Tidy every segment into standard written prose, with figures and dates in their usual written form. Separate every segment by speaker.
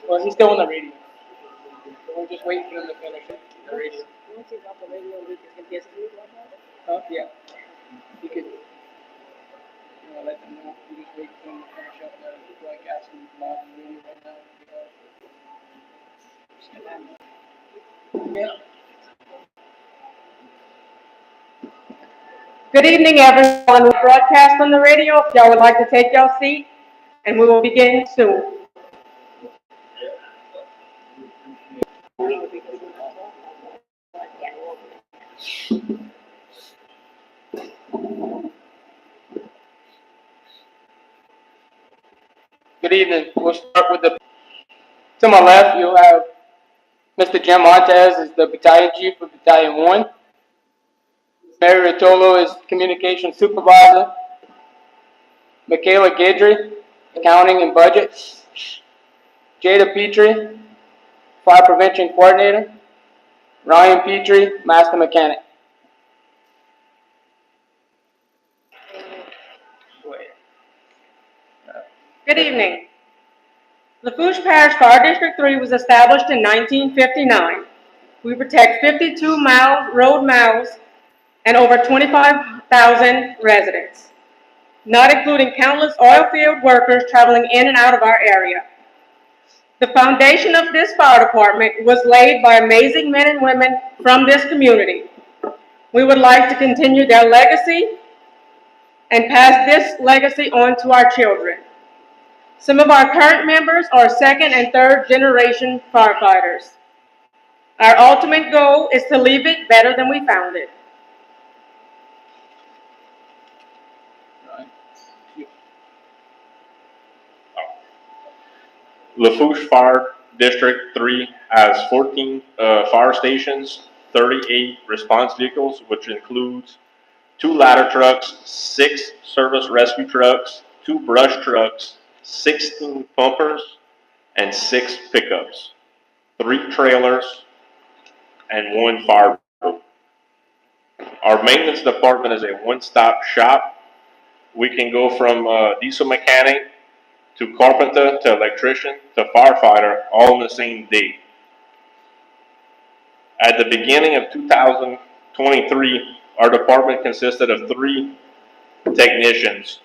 Speaker 1: Well, he's still on the radio. We'll just wait for him to finish the radio. Oh, yeah. You could, let them know. You just wait for him to finish up the broadcast and live on the radio right now. Yeah. Good evening, everyone. We broadcast on the radio. If y'all would like to take your seat, and we will begin soon. Good evening. We'll start with to my left, you'll have Mr. Jim Montez is the battalion chief of Battalion 1. Mary Rotolo is communications supervisor. Michaela Guidry, accounting and budget. Jada Petrie, fire prevention coordinator. Ryan Petrie, master mechanic. Good evening. Lafourche Parish Fire District 3 was established in 1959. We protect 52 road miles and over 25,000 residents, not including countless oil field workers traveling in and out of our area. The foundation of this fire department was laid by amazing men and women from this community. We would like to continue their legacy and pass this legacy on to our children. Some of our current members are second and third generation firefighters. Our ultimate goal is to leave it better than we found it.
Speaker 2: Lafourche Fire District 3 has 14 fire stations, 38 response vehicles, which includes 2 ladder trucks, 6 service rescue trucks, 2 brush trucks, 16 pumpers, and 6 pickups, 3 trailers, and 1 fire boat. Our maintenance department is a one-stop shop. We can go from diesel mechanic to carpenter to electrician to firefighter all in the same day. At the beginning of 2023, our department consisted of 3 technicians.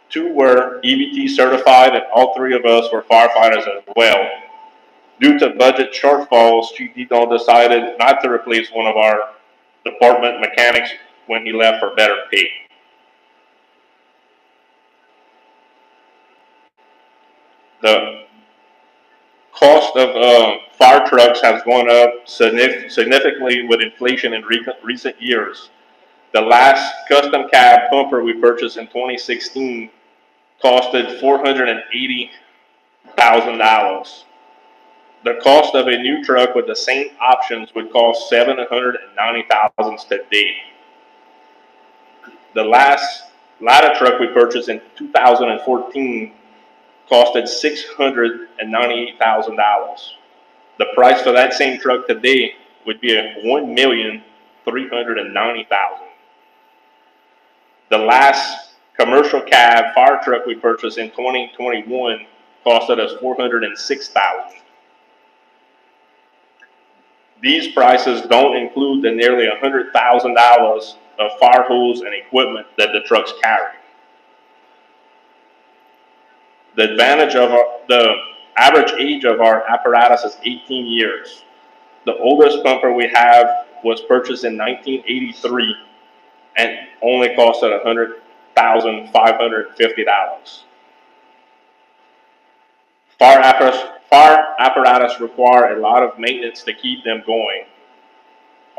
Speaker 2: 2 were EBT certified, and all 3 of us were firefighters as well. Due to budget shortfalls, Chief Detail decided not to replace one of our department mechanics when he left for better pay. The cost of fire trucks has gone up significantly with inflation in recent years. The last custom cab pumper we purchased in 2016 costed $480,000. The cost of a new truck with the same options would cost $790,000 today. The last ladder truck we purchased in 2014 costed $698,000. The price for that same truck today would be $1,390,000. The last commercial cab fire truck we purchased in 2021 costed us $406,000. These prices don't include the nearly $100,000 of fire hose and equipment that the trucks carry. The average age of our apparatus is 18 years. The oldest pumper we have was purchased in 1983 and only costed $100,550. Fire apparatus require a lot of maintenance to keep them going.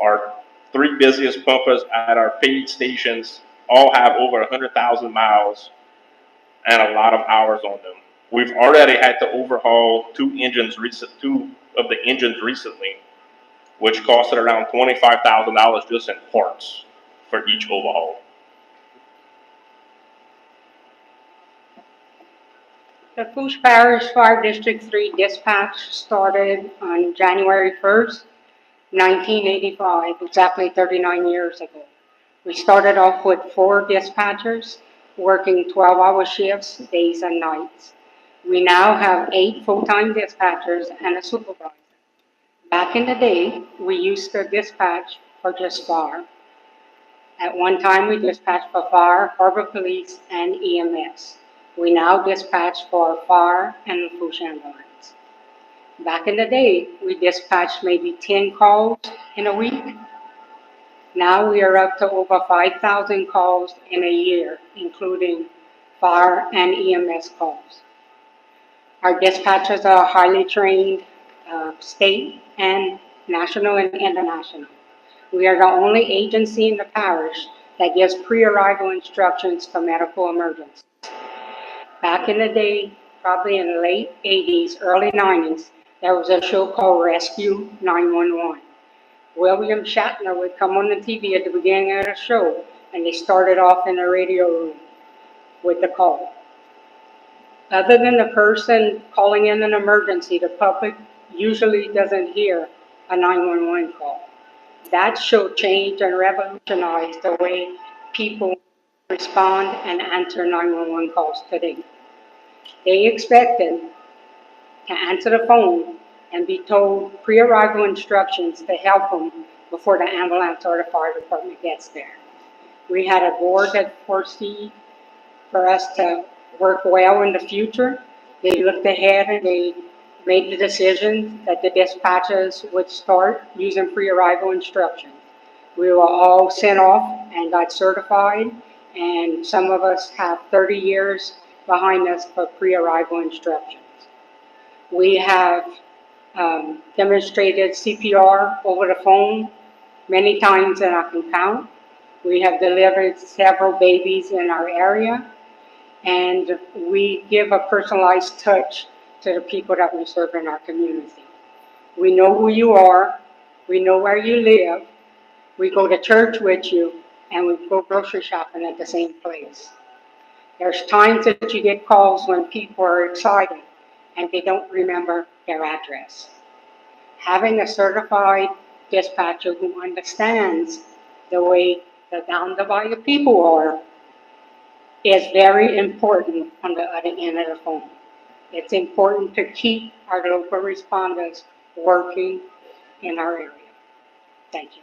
Speaker 2: Our 3 busiest pumpers at our paid stations all have over 100,000 miles and a lot of hours on them. We've already had to overhaul 2 of the engines recently, which costed around $25,000 just in parts for each overhaul.
Speaker 3: The Lafourche Parish Fire District 3 dispatch started on January 1st, 1985, exactly 39 years ago. We started off with 4 dispatchers. working 12-hour shifts, days and nights. We now have 8 full-time dispatchers and a supervisor. Back in the day, we used to dispatch for just fire. At one time, we dispatched for fire, harbor police, and EMS. We now dispatch for fire and the Fush ambulance. Back in the day, we dispatched maybe 10 calls in a week. Now we are up to over 5,000 calls in a year, including fire and EMS calls. Our dispatchers are highly trained, state and national and international. We are the only agency in the parish that gives pre-arrival instructions for medical emergencies. Back in the day, probably in the late 80s, early 90s, there was a show called Rescue 911. William Shatner would come on the TV at the beginning of the show, and they started off in the radio room with the call. Other than the person calling in an emergency, the public usually doesn't hear a 911 call. That show changed and revolutionized the way people respond and answer 911 calls today. They expected to answer the phone and be told pre-arrival instructions to help them before the ambulance or the fire department gets there. We had a board that foresee for us to work well in the future. They looked ahead and they made the decision that the dispatchers would start using pre-arrival instructions. We were all sent off and got certified, and some of us have 30 years behind us for pre-arrival instructions. We have demonstrated CPR over the phone many times than I can count. We have delivered several babies in our area, and we give a personalized touch to the people that we serve in our community. We know who you are, we know where you live, we go to church with you, and we go grocery shopping at the same place. There's times that you get calls when people are excited and they don't remember their address. Having a certified dispatcher who understands the way the down the wire people are is very important on the other end of the phone. It's important to keep our local responders working in our area. Thank you.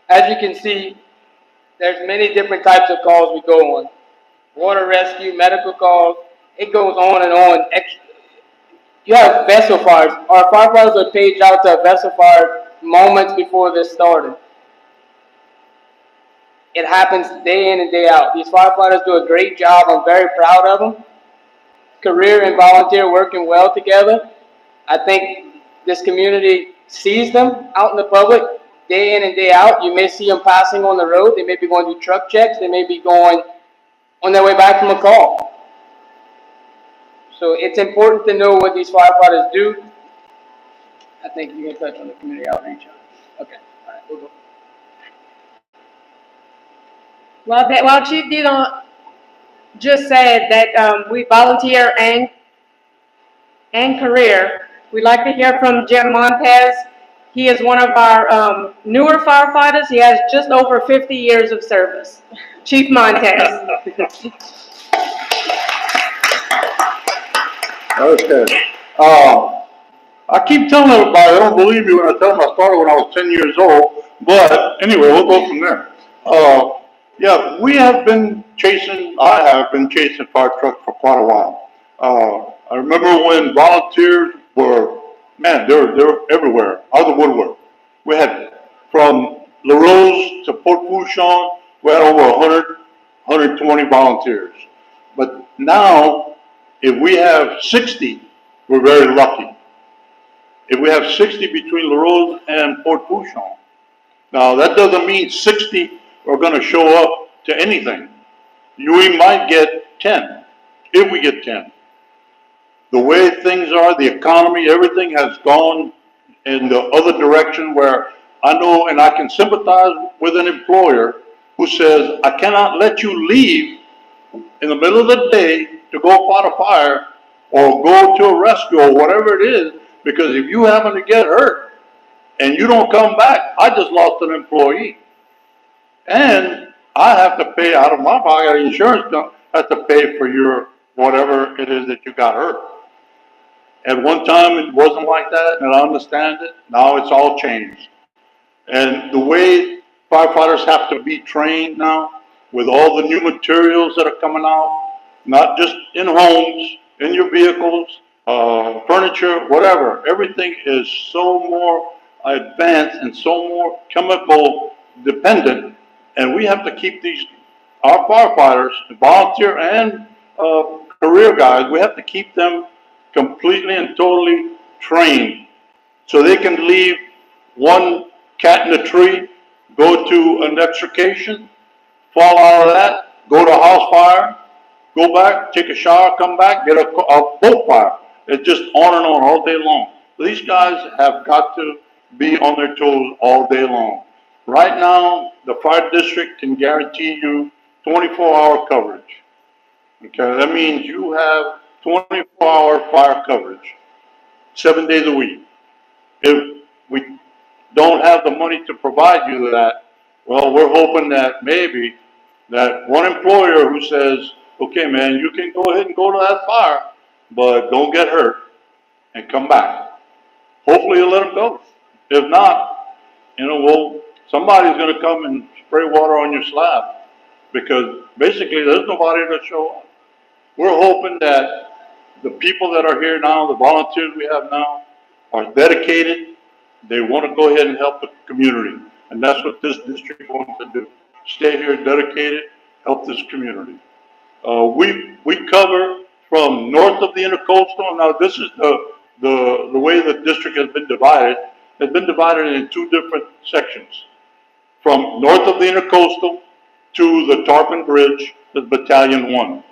Speaker 4: As you can see, there's many different types of calls we go on. Water rescue, medical calls, it goes on and on. You have vessel fires. Our firefighters are paged out to a vessel fire moments before this started. It happens day in and day out. These firefighters do a great job. I'm very proud of them. Career and volunteer working well together. I think this community sees them out in the public day in and day out. You may see them passing on the road. They may be going to truck checks. They may be going on their way back from a call. So it's important to know what these firefighters do. I think you can touch on the community outreach. Okay, all right, we'll go.
Speaker 1: Well, Chief Dillon just said that we volunteer and career. We'd like to hear from Jim Montez. He is one of our newer firefighters. He has just over 50 years of service. Chief Montez.
Speaker 5: Okay. I keep telling everybody, they don't believe me when I tell them I started when I was 10 years old, but anyway, we'll go from there. Yeah, I have been chasing fire trucks for quite a while. I remember when volunteers were, man, they were everywhere, out of the woodwork. We had from La Rose to Port Fourchon, we had over 100, 120 volunteers. But now, if we have 60, we're very lucky. If we have 60 between La Rose and Port Fourchon. Now, that doesn't mean 60 are going to show up to anything. We might get 10, if we get 10. The way things are, the economy, everything has gone in the other direction where I know and I can sympathize with an employer who says, I cannot let you leave in the middle of the day to go fight a fire or go to a rescue or whatever it is, because if you happen to get hurt, and you don't come back, I just lost an employee. And I have to pay out of my pocket, insurance company has to pay for your, whatever it is that you got hurt. At one time, it wasn't like that, and I understand it. Now it's all changed. And the way firefighters have to be trained now, with all the new materials that are coming out, not just in homes, in your vehicles, furniture, whatever, everything is so more advanced and so more chemical dependent, and we have to keep these, our firefighters, volunteer and career guys, we have to keep them completely and totally trained so they can leave one cat in a tree, go to an extrication, fall out of that, go to a house fire, go back, take a shower, come back, get a boat fire. It's just on and on all day long. These guys have got to be on their toes all day long. Right now, the fire district can guarantee you 24-hour coverage. Okay, that means you have 24-hour fire coverage, 7 days a week. If we don't have the money to provide you that, well, we're hoping that maybe that one employer who says, okay, man, you can go ahead and go to that fire, but don't get hurt and come back. Hopefully you'll let them go. If not, well, somebody's going to come and spray water on your slab because basically there's nobody to show up. We're hoping that the people that are here now, the volunteers we have now, are dedicated. They want to go ahead and help the community. And that's what this district wants to do. Stay here dedicated, help this community. We cover from north of the intercoastal. Now this is the way the district has been divided. It's been divided in two different sections. From north of the intercoastal to the Tarpon Bridge, the Battalion 1.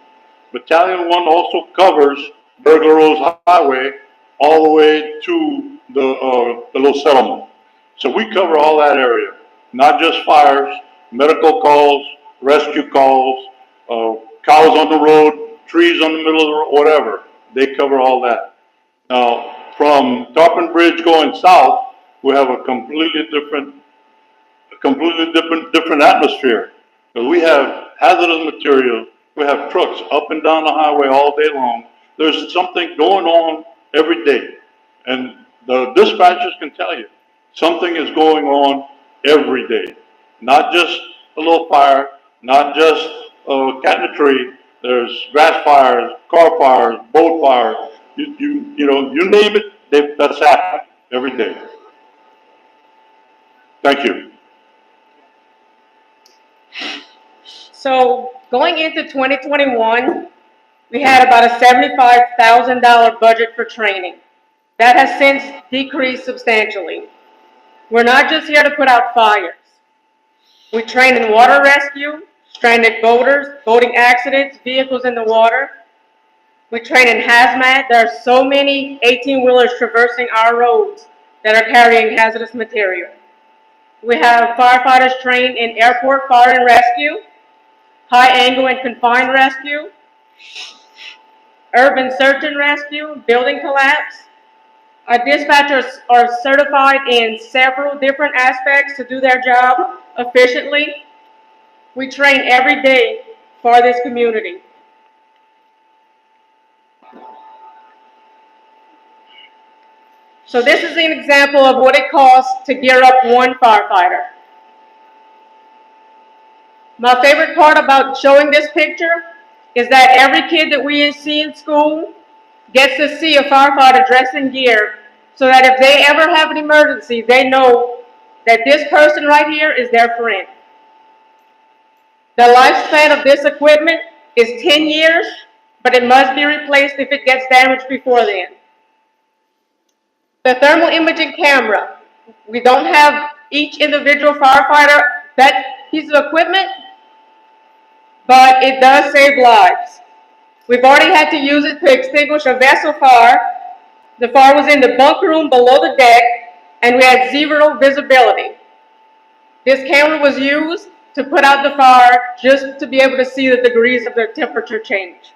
Speaker 5: Battalion 1 also covers Burglar Rose Highway all the way to the little settlement. So we cover all that area, not just fires, medical calls, rescue calls, cows on the road, trees on the middle of the road, whatever. They cover all that. Now, from Tarpon Bridge going south, we have a completely different atmosphere. Because we have hazardous materials, we have trucks up and down the highway all day long. There's something going on every day. And the dispatchers can tell you, something is going on every day. Not just a little fire, not just a cat in a tree. There's grass fires, car fires, boat fires. You name it, that's happening every day. Thank you.
Speaker 1: So going into 2021, we had about a $75,000 budget for training. That has since decreased substantially. We're not just here to put out fires. We train in water rescue, stranded boaters, boating accidents, vehicles in the water. We train in hazmat. There are so many 18-wheelers traversing our roads that are carrying hazardous material. We have firefighters trained in airport fire and rescue, high angle and confined rescue, urban search and rescue, building collapse. Our dispatchers are certified in several different aspects to do their job efficiently. We train every day for this community. So this is an example of what it costs to gear up one firefighter. My favorite part about showing this picture is that every kid that we see in school gets to see a firefighter dressed in gear so that if they ever have an emergency, they know that this person right here is their friend. The lifespan of this equipment is 10 years, but it must be replaced if it gets damaged before then. The thermal imaging camera, we don't have each individual firefighter that piece of equipment, but it does save lives. We've already had to use it to extinguish a vessel fire. The fire was in the bunk room below the deck, and we had zero visibility. This camera was used to put out the fire just to be able to see the degrees of the temperature change.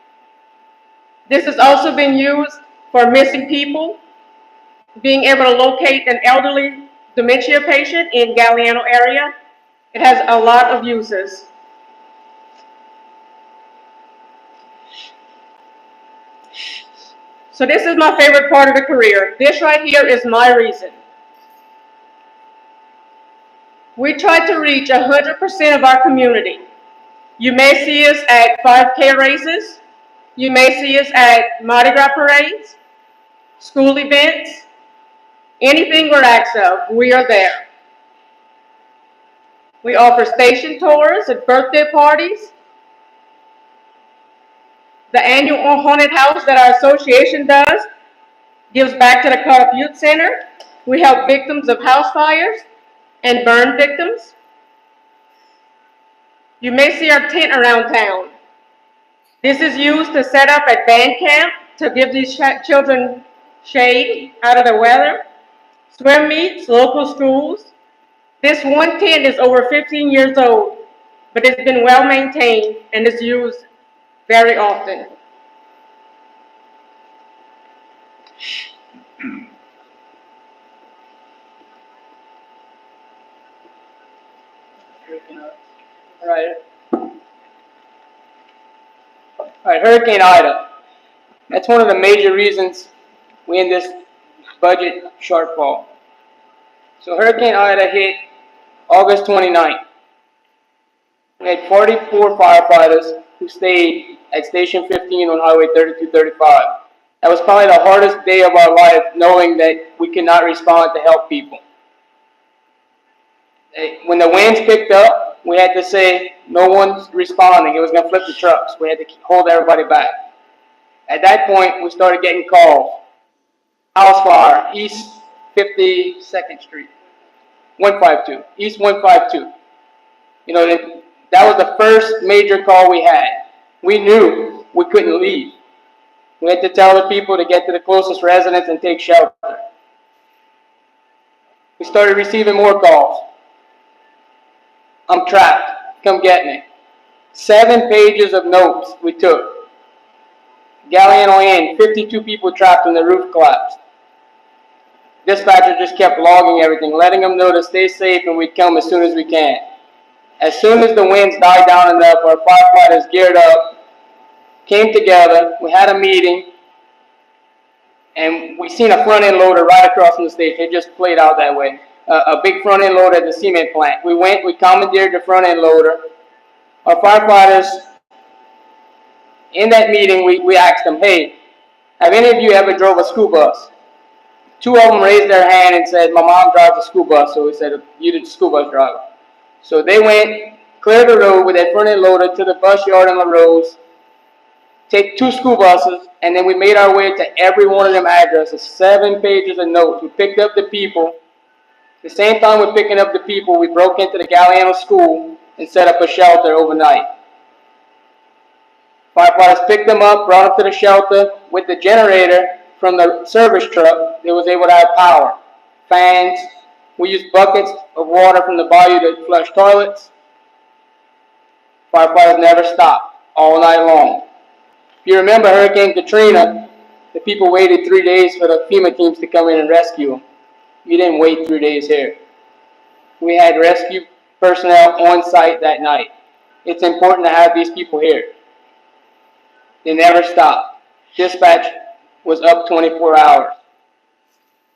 Speaker 1: This has also been used for missing people, being able to locate an elderly dementia patient in Galliano area. It has a lot of uses. So this is my favorite part of the career. This right here is my reason. We try to reach 100% of our community. You may see us at 5K races. You may see us at Mardi Gras parades, school events, anything we're asked of, we are there. We offer station tours at birthday parties. The annual haunted house that our association does gives back to the Cardiff Youth Center. We help victims of house fires and burn victims. You may see our tent around town. This is used to set up at band camp to give these children shade out of the weather. Swim meets, local schools. This one tent is over 15 years old, but it's been well maintained and is used very often.
Speaker 4: All right, Hurricane Ida. That's one of the major reasons we in this budget shortfall. So Hurricane Ida hit August 29th. We had 44 firefighters who stayed at Station 15 on Highway 3235. That was probably the hardest day of our life, knowing that we could not respond to help people. When the winds picked up, we had to say, no one's responding. It was going to flip the trucks. We had to hold everybody back. At that point, we started getting calls. House fire, East 52nd Street. 152, East 152. You know, that was the first major call we had. We knew we couldn't leave. We had to tell the people to get to the closest residence and take shelter. We started receiving more calls. I'm trapped. Come get me. 7 pages of notes we took. Galliano Inn, 52 people trapped and the roof collapsed. Dispatcher just kept logging everything, letting them know to stay safe and we'd come as soon as we can. As soon as the winds died down enough, our firefighters geared up, came together, we had a meeting, and we seen a front-end loader right across from the station. It just played out that way. A big front-end loader at the cement plant. We commandeered the front-end loader. Our firefighters, in that meeting, we asked them, hey, have any of you ever drove a school bus? 2 of them raised their hand and said, my mom drives a school bus. So we said, you the school bus driver. So they went, cleared the road with that front-end loader to the bus yard in La Rose, take 2 school buses, and then we made our way to every one of them addresses, 7 pages of notes. We picked up the people. The same time we're picking up the people, we broke into the Galliano school and set up a shelter overnight. Firefighters picked them up, brought them to the shelter with the generator from the service truck. They was able to have power, fans. We used buckets of water from the bayou to flush toilets. Firefighters never stopped all night long. If you remember Hurricane Katrina, the people waited 3 days for the FEMA teams to come in and rescue them. You didn't wait 3 days here. We had rescue personnel on site that night. It's important to have these people here. They never stopped. Dispatch was up 24 hours.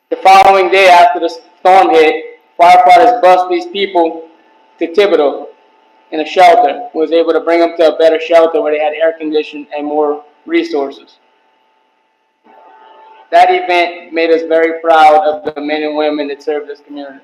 Speaker 4: The following day after the storm hit, firefighters bused these people to Thibodeau in a shelter. Was able to bring them to a better shelter where they had air conditioning and more resources. That event made us very proud of the men and women that serve this community.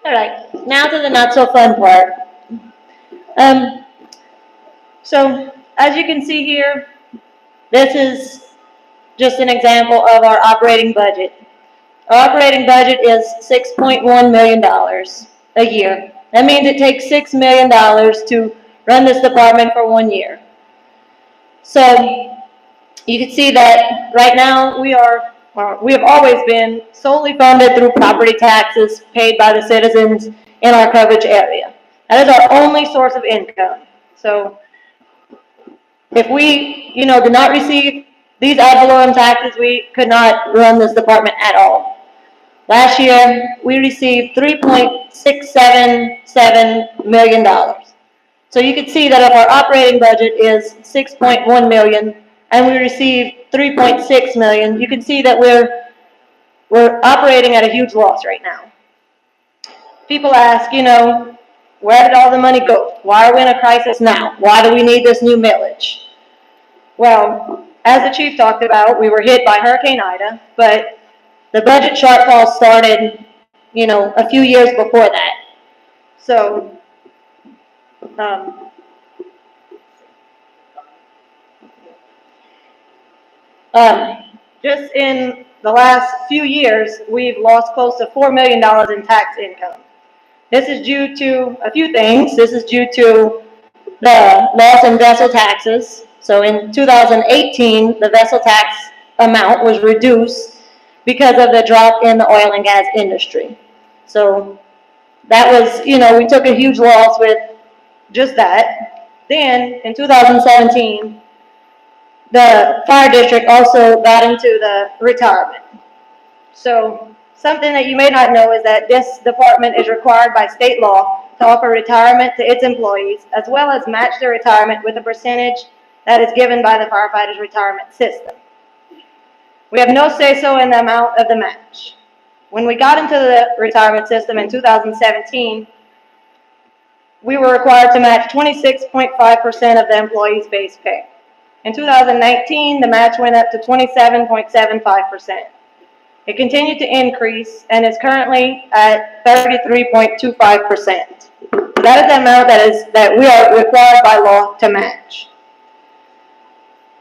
Speaker 6: All right, now to the not so fun part. So as you can see here, this is just an example of our operating budget. Our operating budget is $6.1 million a year. That means it takes $6 million to run this department for 1 year. So you can see that right now we are we have always been solely funded through property taxes paid by the citizens in our coverage area. That is our only source of income. So if we, did not receive these ad valorem taxes, we could not run this department at all. Last year, we received $3.677 million. So you can see that if our operating budget is $6.1 million and we received $3.6 million, you can see that we're operating at a huge loss right now. People ask, where did all the money go? Why are we in a crisis now? Why do we need this new millage? Well, as the chief talked about, we were hit by Hurricane Ida, but the budget shortfall started, a few years before that. So, just in the last few years, we've lost close to $4 million in tax income. This is due to a few things. This is due to the loss in vessel taxes. So in 2018, the vessel tax amount was reduced because of the drop in the oil and gas industry. So that was, we took a huge loss with just that. Then in 2017, the fire district also got into the retirement. So something that you may not know is that this department is required by state law to offer retirement to its employees, as well as match their retirement with a percentage that is given by the firefighters' retirement system. We have no say-so in the amount of the match. When we got into the retirement system in 2017, we were required to match 26.5% of the employee's base pay. In 2019, the match went up to 27.75%. It continued to increase and is currently at 33.25%. That is the amount that we are required by law to match.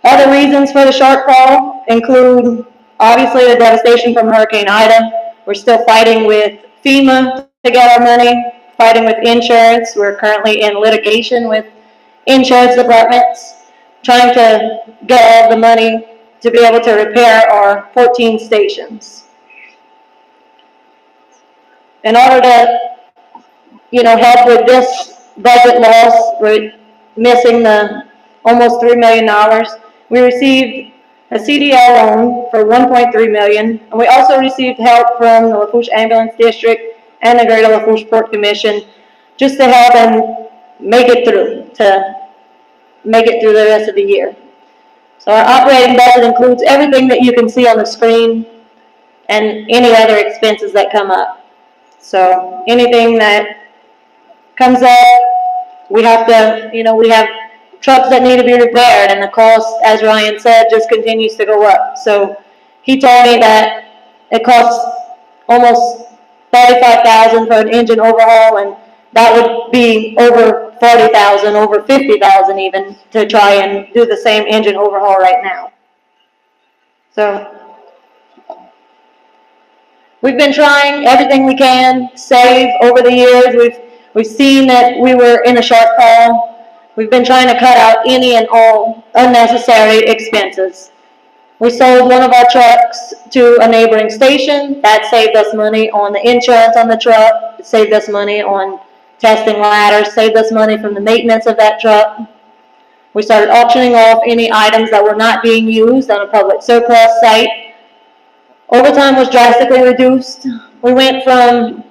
Speaker 6: Other reasons for the shortfall include, obviously, the devastation from Hurricane Ida. We're still fighting with FEMA to get our money, fighting with insurance. We're currently in litigation with insurance departments, trying to get all the money to be able to repair our 14 stations. In order to, help with this budget loss, we're missing the almost $3 million. We received a CDL loan for $1.3 million, and we also received help from the Lafourche Ambulance District and the Greater Lafourche Port Commission just to help them make it through the rest of the year. So our operating budget includes everything that you can see on the screen and any other expenses that come up. So anything that comes up, we have to, we have trucks that need to be repaired, and the cost, as Ryan said, just continues to go up. So he told me that it costs almost $35,000 for an engine overhaul, and that would be over $40,000, over $50,000 even, to try and do the same engine overhaul right now. So we've been trying everything we can, save over the years. We've seen that we were in a shortfall. We've been trying to cut out any and all unnecessary expenses. We sold one of our trucks to a neighboring station. That saved us money on the insurance on the truck. It saved us money on testing ladders, saved us money from the maintenance of that truck. We started auctioning off any items that were not being used on a public surplus site. Overtime was drastically reduced. We went from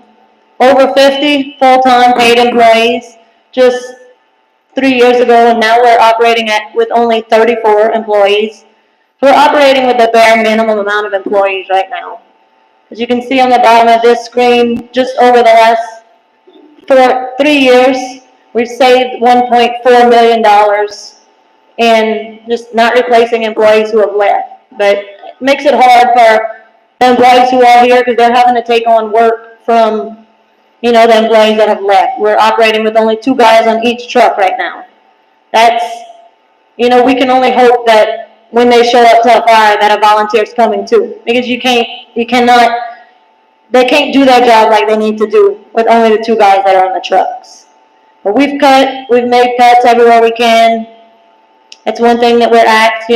Speaker 6: over 50 full-time paid employees just 3 years ago, and now we're operating with only 34 employees. We're operating with the bare minimum amount of employees right now. As you can see on the bottom of this screen, just over the last 3 years, we've saved $1.4 million in just not replacing employees who have left. But it makes it hard for the employees who are here because they're having to take on work from, the employees that have left. We're operating with only 2 guys on each truck right now. That's, we can only hope that when they show up to a fire that a volunteer is coming too. Because they can't do their job like they need to do with only the 2 guys that are on the trucks. But we've made cuts everywhere we can. That's one thing that we're asked,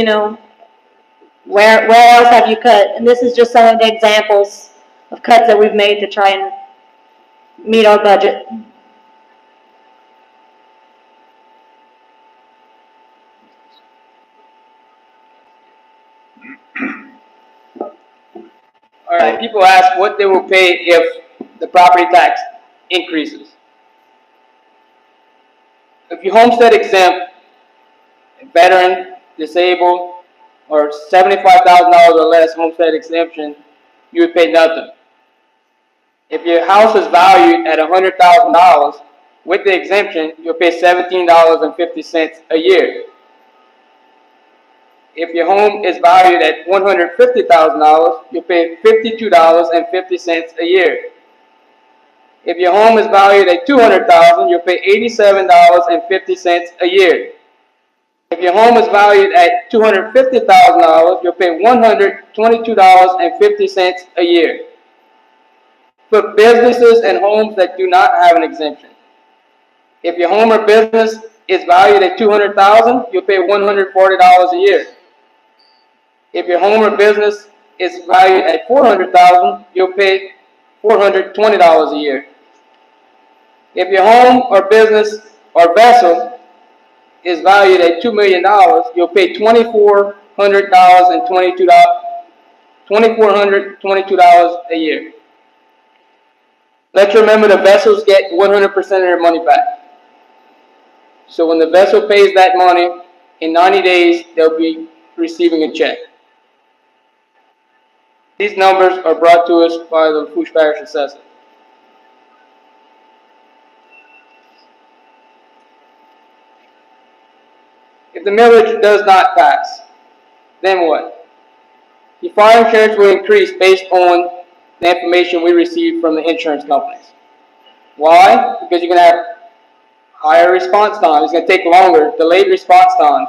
Speaker 6: Where else have you cut? And this is just some of the examples of cuts that we've made to try and meet our budget.
Speaker 4: All right, people ask what they will pay if the property tax increases. If you homestead exempt, veteran, disabled, or $75,000 or less homestead exemption, you would pay nothing. If your house is valued at $100,000 with the exemption, you'll pay $17.50 a year. If your home is valued at $150,000, you'll pay $52.50 a year. If your home is valued at $200,000, you'll pay $87.50 a year. If your home is valued at $250,000, you'll pay $122.50 a year. For businesses and homes that do not have an exemption, if your home or business is valued at $200,000, you'll pay $140 a year. If your home or business is valued at $400,000, you'll pay $420 a year. If your home or business or vessel is valued at $2 million, you'll pay $2,422 a year. Let's remember the vessels get 100% of their money back. So when the vessel pays that money, in 90 days, they'll be receiving a check. These numbers are brought to us by the Lafourche Parish Assessor. If the millage does not pass, then what? Your fire insurance will increase based on the information we receive from the insurance companies. Why? Because you're going to have higher response time. It's going to take longer, delayed response time.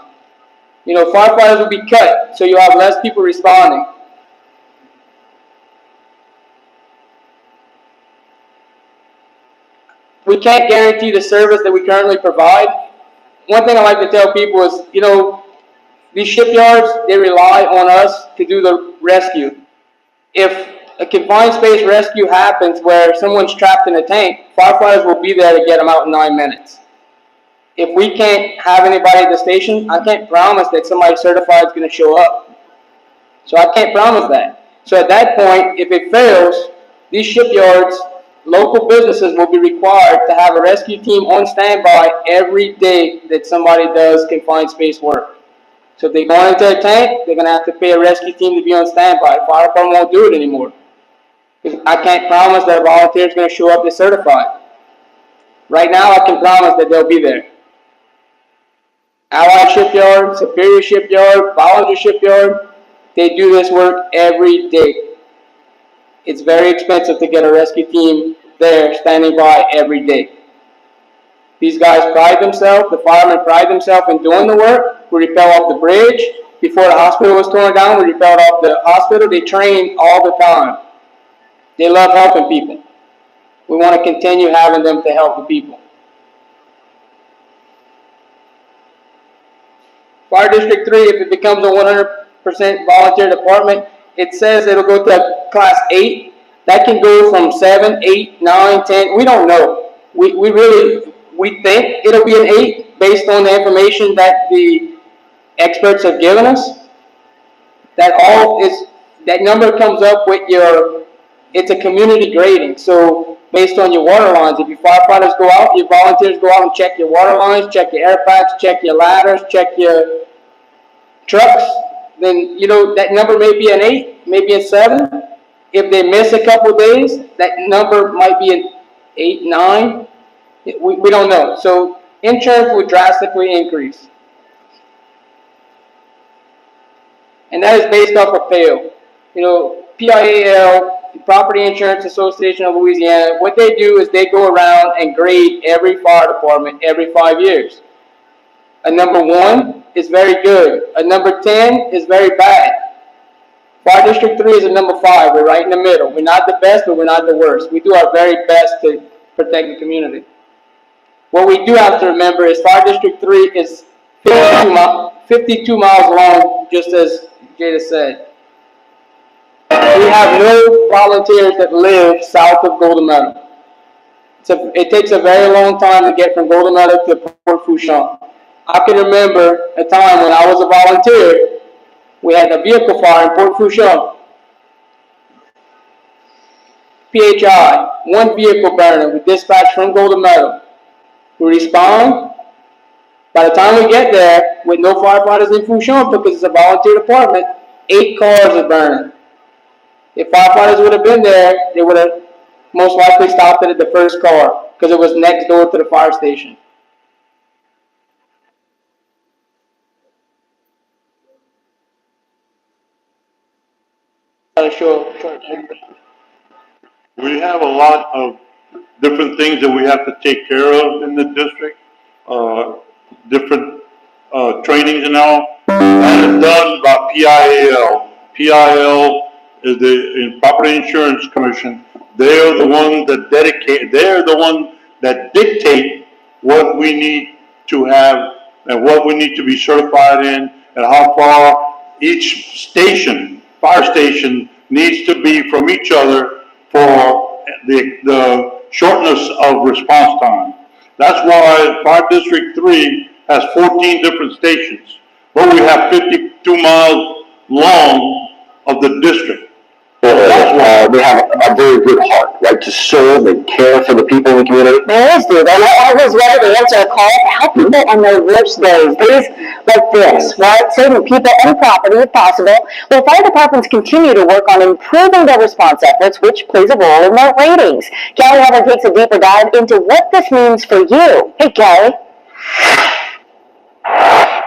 Speaker 4: You know, firefighters will be cut, so you'll have less people responding. We can't guarantee the service that we currently provide. One thing I like to tell people is, you know, these shipyards, they rely on us to do the rescue. If a confined space rescue happens where someone's trapped in a tank, firefighters will be there to get them out in 9 minutes. If we can't have anybody at the station, I can't promise that somebody certified is going to show up. So I can't promise that. So at that point, if it fails, these shipyards, local businesses will be required to have a rescue team on standby every day that somebody does confined space work. So if they go into a tank, they're going to have to pay a rescue team to be on standby. Fire department won't do it anymore. Because I can't promise that a volunteer is going to show up to certified. Right now, I can promise that they'll be there. Allied Shipyard, Superior Shipyard, Volunteer Shipyard, they do this work every day. It's very expensive to get a rescue team there standing by every day. These guys pride themselves, the firemen pride themselves in doing the work. We repel off the bridge. Before the hospital was torn down, we repelled off the hospital. They train all the time. They love helping people. We want to continue having them to help the people. Fire District 3, if it becomes a 100% volunteer department, it says it'll go to class 8. That can go from 7, 8, 9, 10. We don't know. We think it'll be an 8 based on the information that the experts have given us. That number comes up with it's a community grading. So based on your water lines, if your firefighters go out, your volunteers go out and check your water lines, check your air packs, check your ladders, check your trucks, then, you know, that number may be an 8, maybe a 7. If they miss a couple days, that number might be an 8, 9. We don't know. So insurance will drastically increase. And that is based off of PAL. You know, PIAL, the Property Insurance Association of Louisiana, what they do is they go around and grade every fire department every 5 years. A number 1 is very good. A number 10 is very bad. Fire District 3 is a number 5. We're right in the middle. We're not the best, but we're not the worst. We do our very best to protect the community. What we do have to remember is Fire District 3 is 52 miles long, just as Jada said. We have no volunteers that live south of Golden Meadow. It takes a very long time to get from Golden Meadow to Port Fourchon. I can remember a time when I was a volunteer, we had a vehicle fire in Port Fourchon. PHI, one vehicle burning. We dispatch from Golden Meadow. We respond. By the time we get there, with no firefighters in Fourchon because it's a volunteer department, 8 cars are burning. If firefighters would have been there, they would have most likely stopped it at the first car because it was next door to the fire station.
Speaker 5: We have a lot of different things that we have to take care of in the district, different, trainings and all. That is done by PIAL. PIL is the Property Insurance Commission. They're the ones that they're the ones that dictate what we need to have and what we need to be certified in and how far each station, fire station, needs to be from each other for the shortness of response time. That's why Fire District 3 has 14 different stations, but we have 52 miles long of the district.
Speaker 7: We have a very good heart, right, to serve and care for the people in the community. There is, dude, and I was ready to answer a call to help people on their worst days like this, right, saving people and property if possible. Well, fire departments continue to work on improving their response efforts, which plays a role in their ratings. Kelly Hubbard takes a deeper dive into what this means for you. Hey, Kelly.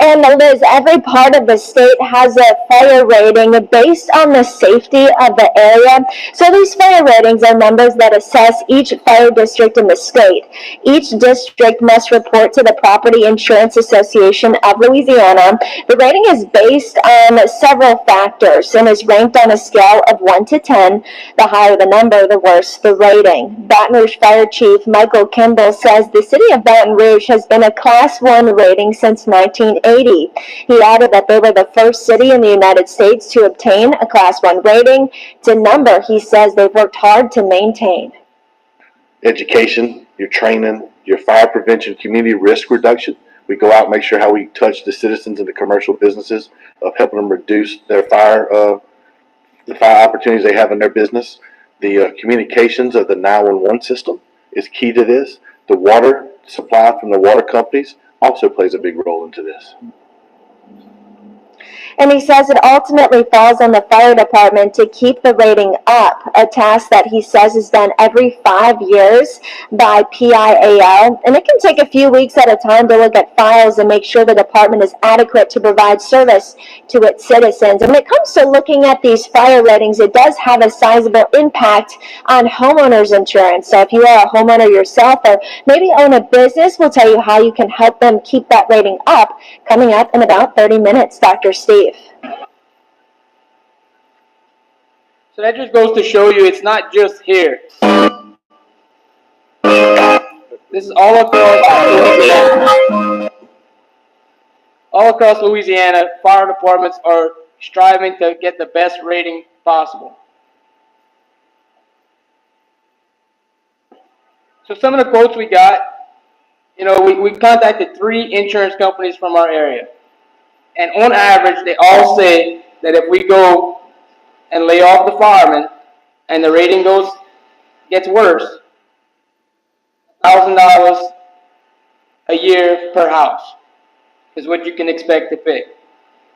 Speaker 7: And Liz, every part of the state has a fire rating based on the safety of the area. So these fire ratings are numbers that assess each fire district in the state. Each district must report to the Property Insurance Association of Louisiana. The rating is based on several factors and is ranked on a scale of 1 to 10. The higher the number, the worse the rating. Baton Rouge Fire Chief Michael Kimball says the city of Baton Rouge has been a Class 1 rating since 1980. He added that they were the first city in the United States to obtain a Class 1 rating. It's a number he says they've worked hard to maintain. Education, your training, your fire prevention, community risk reduction. We go out and make sure how we touch the citizens and the commercial businesses of helping them reduce their the fire opportunities they have in their business. The communications of the 911 system is key to this. The water supply from the water companies also plays a big role into this. And he says it ultimately falls on the fire department to keep the rating up, a task that he says is done every 5 years by PIAL. And it can take a few weeks at a time to look at files and make sure the department is adequate to provide service to its citizens. And when it comes to looking at these fire ratings, it does have a sizable impact on homeowners insurance. So if you are a homeowner yourself or maybe own a business, we'll tell you how you can help them keep that rating up coming up in about 30 minutes. Dr. Steve.
Speaker 4: So that just goes to show you it's not just here. This is all across Louisiana. All across Louisiana, fire departments are striving to get the best rating possible. So some of the quotes we got, we contacted 3 insurance companies from our area. And on average, they all say that if we go and lay off the firemen and the rating gets worse, $1,000 a year per house is what you can expect to pay.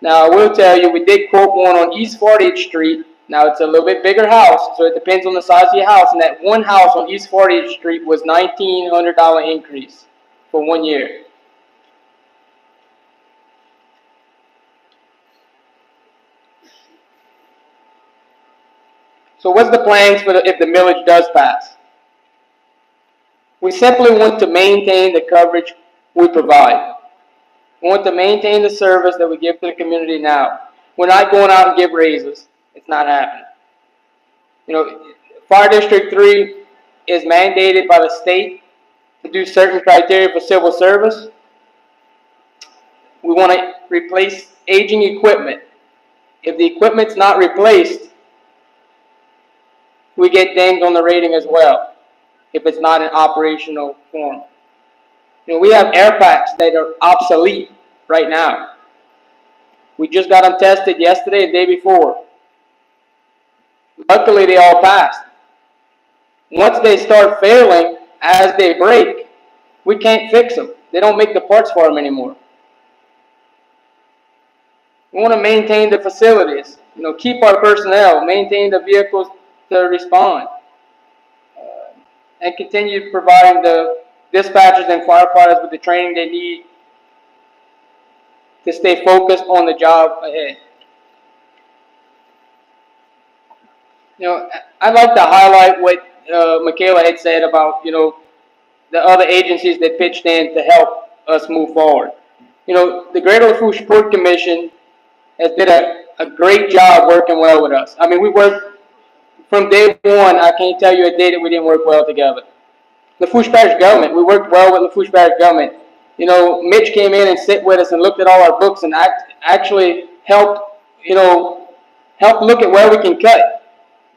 Speaker 4: Now, I will tell you, we did quote one on East 40th Street. Now, it's a little bit bigger house, so it depends on the size of your house. And that one house on East 40th Street was $1,900 increase for 1 year. So what's the plans for if the millage does pass? We simply want to maintain the coverage we provide. We want to maintain the service that we give to the community now. We're not going out and give raises. It's not happening. Fire District 3 is mandated by the state to do certain criteria for civil service. We want to replace aging equipment. If the equipment's not replaced, we get dinged on the rating as well, if it's not in operational form. You know, we have air packs that are obsolete right now. We just got them tested yesterday and the day before. Luckily, they all passed. Once they start failing, as they break, we can't fix them. They don't make the parts for them anymore. We want to maintain the facilities, you know, keep our personnel, maintain the vehicles to respond, and continue providing the dispatchers and firefighters with the training they need to stay focused on the job ahead. You know, I'd like to highlight what Michaela had said about, you know, the other agencies that pitched in to help us move forward. You know, the Greater Lafourche Port Commission has did a great job working well with us. I mean, we worked from day one. I can't tell you a day that we didn't work well together. Lafourche Parish government, we worked well with Lafourche Parish government. You know, Mitch came in and sit with us and looked at all our books and actually helped, you know, helped look at where we can cut.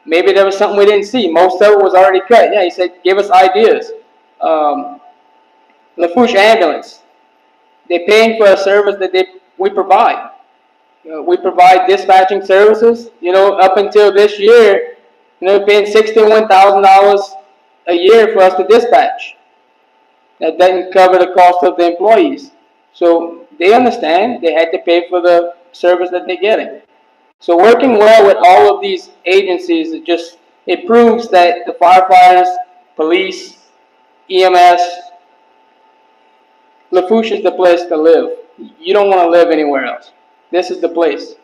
Speaker 4: Maybe there was something we didn't see. Most of it was already cut. Yeah, he said, give us ideas. Lafourche Ambulance, they're paying for a service that we provide. You know, we provide dispatching services. You know, up until this year, you know, paying $61,000 a year for us to dispatch. That doesn't cover the cost of the employees. So they understand they had to pay for the service that they're getting. So working well with all of these agencies, it proves that the firefighters, police, EMS, Lafourche is the place to live. You don't want to live anywhere else. This is the place.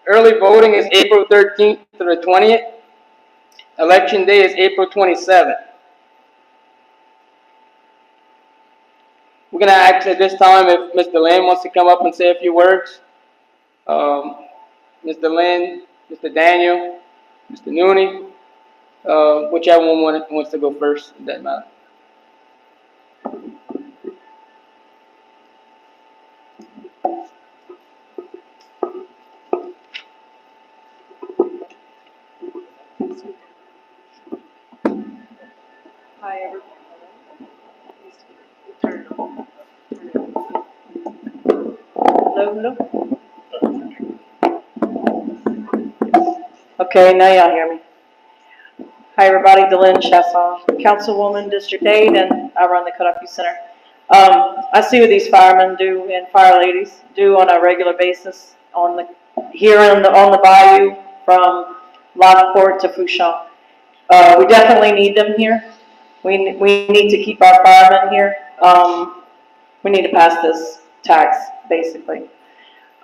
Speaker 4: Early voting is April 13th through the 20th. Election day is April 27th. We're going to ask at this time if Mr. Lynn wants to come up and say a few words. Mr. Lynn, Mr. Daniel, Mr. Nooney, whichever one wants to go first, it doesn't matter.
Speaker 8: Hi, everyone. Hello, hello. Okay, now y'all hear me. Hi, everybody. Delynn Chasson, Councilwoman, District 8, and I run the Cudahy Youth Center. I see what these firemen do and fire ladies do on a regular basis here on the bayou from Lockport to Fouchon. We definitely need them here. We need to keep our firemen here. We need to pass this tax, basically.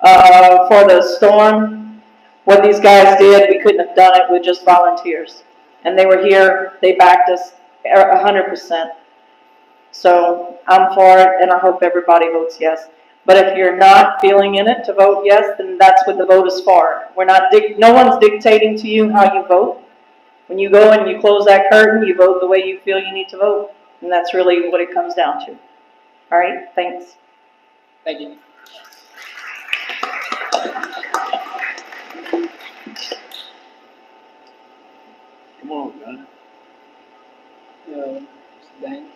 Speaker 8: For the storm, what these guys did, we couldn't have done it with just volunteers. And they were here, they backed us 100%. So I'm for it, and I hope everybody votes yes. But if you're not feeling in it to vote yes, then that's what the vote is for. No one's dictating to you how you vote. When you go and you close that curtain, you vote the way you feel you need to vote. And that's really what it comes down to. All right, thanks.
Speaker 4: Thank you.
Speaker 5: Come on, man.
Speaker 4: Mr. Daniel.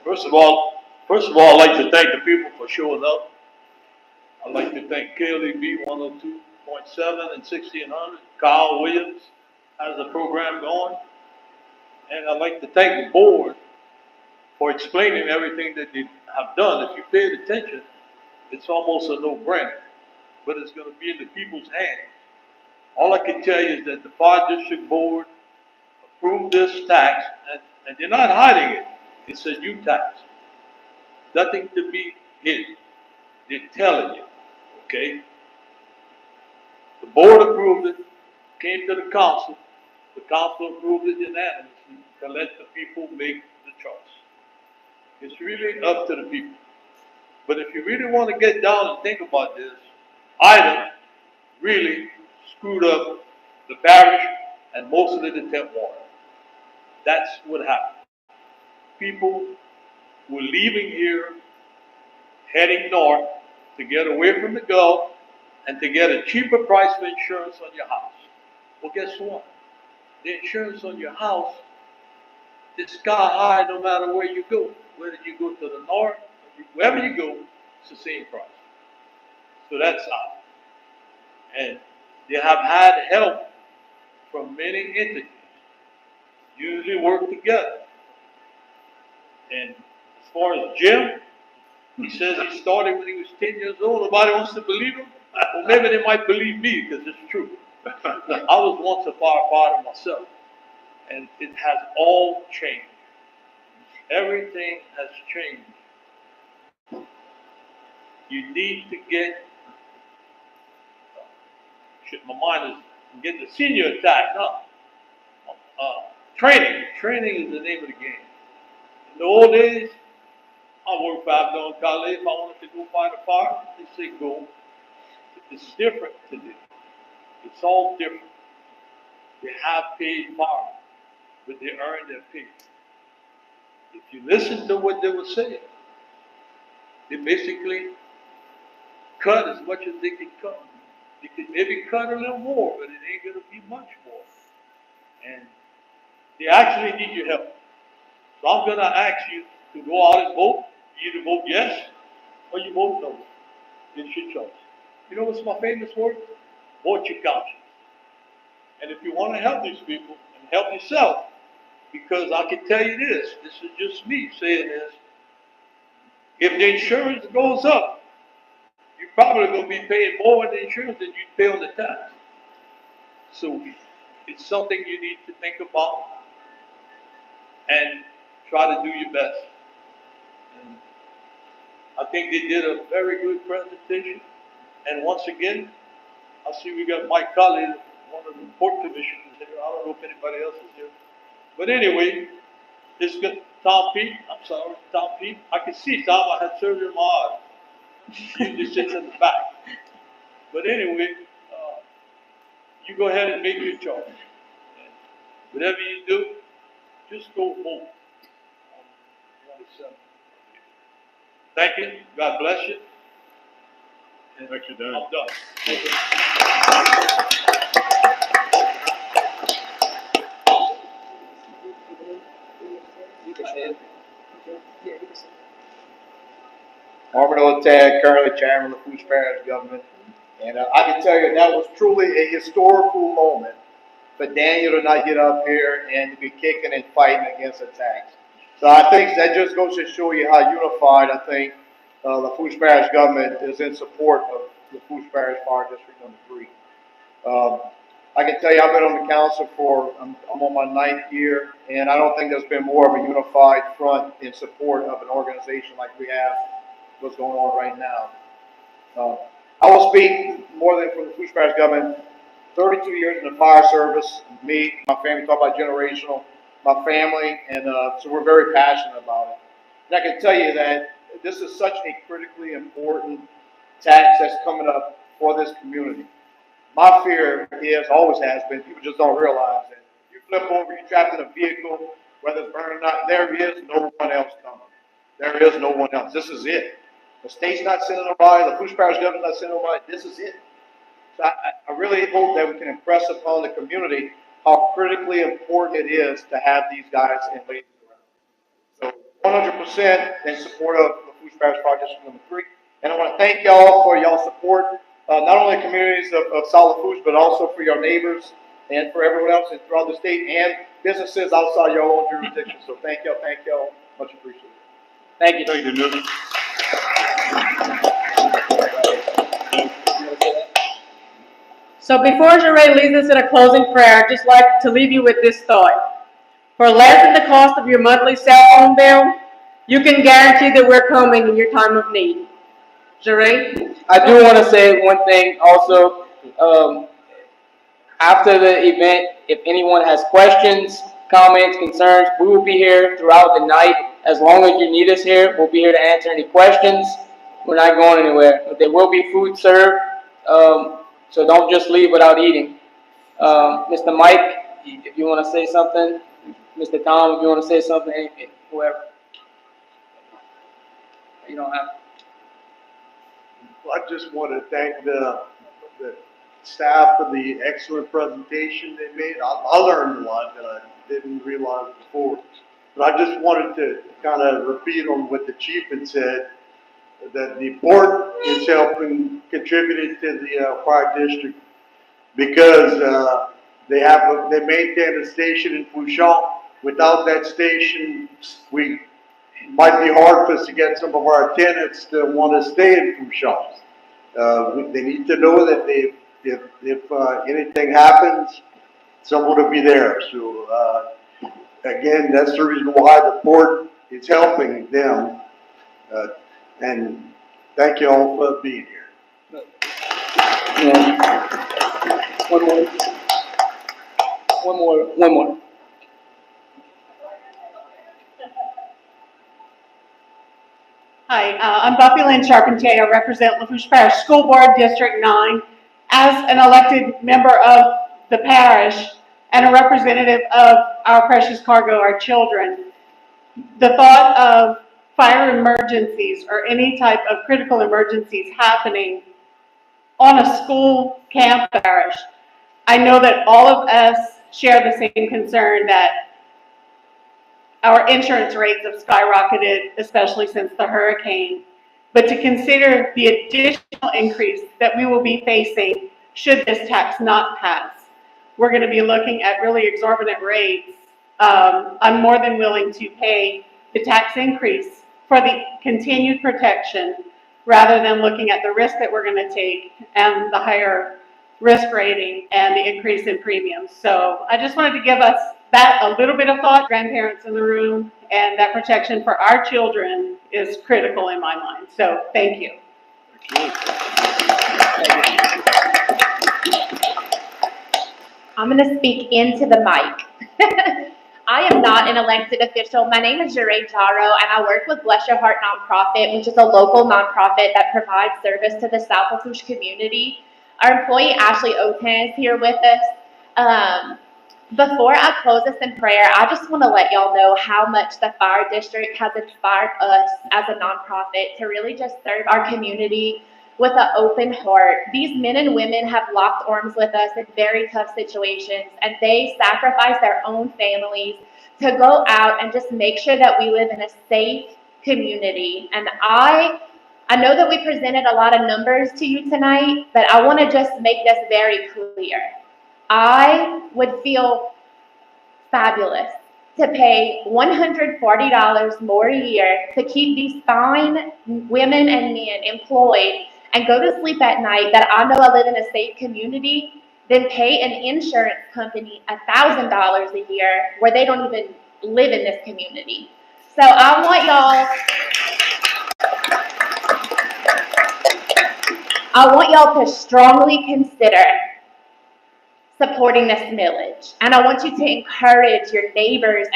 Speaker 5: First of all, I'd like to thank the people for showing up. I'd like to thank KLEB 102.7 and 1600. Kyle Williams has the program going. And I'd like to thank the board for explaining everything that they have done. If you paid attention, it's almost a no-brainer, but it's going to be in the people's hands. All I can tell you is that the Fire District Board approved this tax, and they're not hiding it. It's a new tax. Nothing to be hidden. They're telling you, okay? The board approved it, came to the council approved it unanimously to let the people make the choice. It's really up to the people. But if you really want to get down and think about this,
Speaker 9: item really screwed up the parish and mostly the temp water. That's what happened. People were leaving here, heading north to get away from the Gulf and to get a cheaper price for insurance on your house. Well, guess what? The insurance on your house is sky high no matter where you go. Whether you go to the north, wherever you go, it's the same price. So that's out. And they have had help from many entities, usually work together. And as far as Jim, he says he started when he was 10 years old. Nobody wants to believe him. Well, maybe they might believe me because it's true. I was once a firefighter myself, and it has all changed. Everything has changed. You need to get, my mind is getting the senior attack, training. Training is the name of the game. In the old days, I worked 5 days in college. If I wanted to go fight a fire, they say go. It's different today. It's all different. They have paid firemen, but they earn their pay. If you listen to what they were saying, they basically cut as much as they can cut. They could maybe cut a little more, but it ain't going to be much more. And they actually need your help. So I'm going to ask you to go out and vote. You either vote yes or you vote no. It's your choice. You know what's my famous word? Vote your conscience. And if you want to help these people and help yourself, because I can tell you this is just me saying this, if the insurance goes up, you're probably going to be paying more in the insurance than you pay on the tax. So it's something you need to think about and try to do your best. And I think they did a very good presentation. And once again, I see we got Mike Colley, one of the port commissioners here. I don't know if anybody else is here. But anyway, this is good. Tom Pete, I'm sorry, Tom Pete. I can see Tom, I had surgery in my eye. He usually sits in the back. But anyway, you go ahead and make your choice. And whatever you do, just go vote on 27th. Thank you. God bless you. And
Speaker 5: Thank you, Dan.
Speaker 9: I'm done. Thank you.
Speaker 10: Marvin Otag, currently chairman of the Foods Parish government. And I can tell you that was truly a historical moment for Daniel to not get up here and to be kicking and fighting against attacks. So I think that just goes to show you how unified I think the Foods Parish government is in support of the Foods Parish Fire District number 3. I can tell you I've been on the council for, I'm on my 9th year, and I don't think there's been more of a unified front in support of an organization like we have what's going on right now. I will speak more than from the Foods Parish government. 32 years in the fire service, me, my family, talk about generational, my family, and so we're very passionate about it. And I can tell you that this is such a critically important tax that's coming up for this community. My fear is, always has been, people just don't realize that you flip over, you're trapped in a vehicle, whether it's burning or not, there is no one else coming. There is no one else. This is it. The state's not sending nobody, the Foods Parish government's not sending nobody, this is it. So I really hope that we can impress upon the community how critically important it is to have these guys and ladies around. So 100% in support of the Foods Parish Fire District number 3. And I want to thank y'all for y'all support, not only communities of Solid Foods, but also for your neighbors and for everyone else throughout the state and businesses outside your own jurisdiction. So thank y'all, much appreciated.
Speaker 4: Thank you.
Speaker 5: Thank you, Newton.
Speaker 1: So before Jeray leads us in a closing prayer, I'd just like to leave you with this thought. For less than the cost of your monthly cell phone bill, you can guarantee that we're coming in your time of need. Jeray?
Speaker 4: I do want to say one thing also. After the event, if anyone has questions, comments, concerns, we will be here throughout the night. As long as you need us here, we'll be here to answer any questions. We're not going anywhere. But there will be food served So don't just leave without eating. Mr. Mike, if you want to say something, Mr. Tom, if you want to say something, anything, whoever. You don't have.
Speaker 10: I just want to thank the staff for the excellent presentation they made. I learned a lot that I didn't realize before. But I just wanted to kind of repeat on what the chief had said, that the port is helping, contributed to the fire district because they maintain a station in Fouchon. Without that station, it might be hard for us to get some of our tenants to want to stay in Fouchon. They need to know that if anything happens, someone will be there. So again, that's the reason why the port is helping them. And thank you all for being here.
Speaker 4: Yeah. One more.
Speaker 11: Hi, I'm Buffy Lynn Charpentier. I represent Lafourche Parish School Board District 9. As an elected member of the parish and a representative of our precious cargo, our children, the thought of fire emergencies or any type of critical emergencies happening on a school campus parish, I know that all of us share the same concern that our insurance rates have skyrocketed, especially since the hurricane. But to consider the additional increase that we will be facing should this tax not pass, we're going to be looking at really exorbitant rates. I'm more than willing to pay the tax increase for the continued protection rather than looking at the risk that we're going to take and the higher risk rating and the increase in premiums. So I just wanted to give us that a little bit of thought, grandparents in the room, and that protection for our children is critical in my mind. So thank you.
Speaker 12: I'm going to speak into the mic. I am not an elected official. My name is Jeray Jaro, and I work with Bless Your Heart Nonprofit, which is a local nonprofit that provides service to the South Lafourche community. Our employee, Ashley Otan, is here with us. Before I close this in prayer, I just want to let y'all know how much the fire district has inspired us as a nonprofit to really just serve our community with an open heart. These men and women have locked arms with us in very tough situations, and they sacrifice their own families to go out and just make sure that we live in a safe community. And I know that we presented a lot of numbers to you tonight, but I want to just make this very clear. I would feel fabulous to pay $140 more a year to keep these fine women and men employed and go to sleep at night that I know I live in a safe community than pay an insurance company $1,000 a year where they don't even live in this community. So I want y'all to strongly consider supporting this millage. And I want you to encourage your neighbors and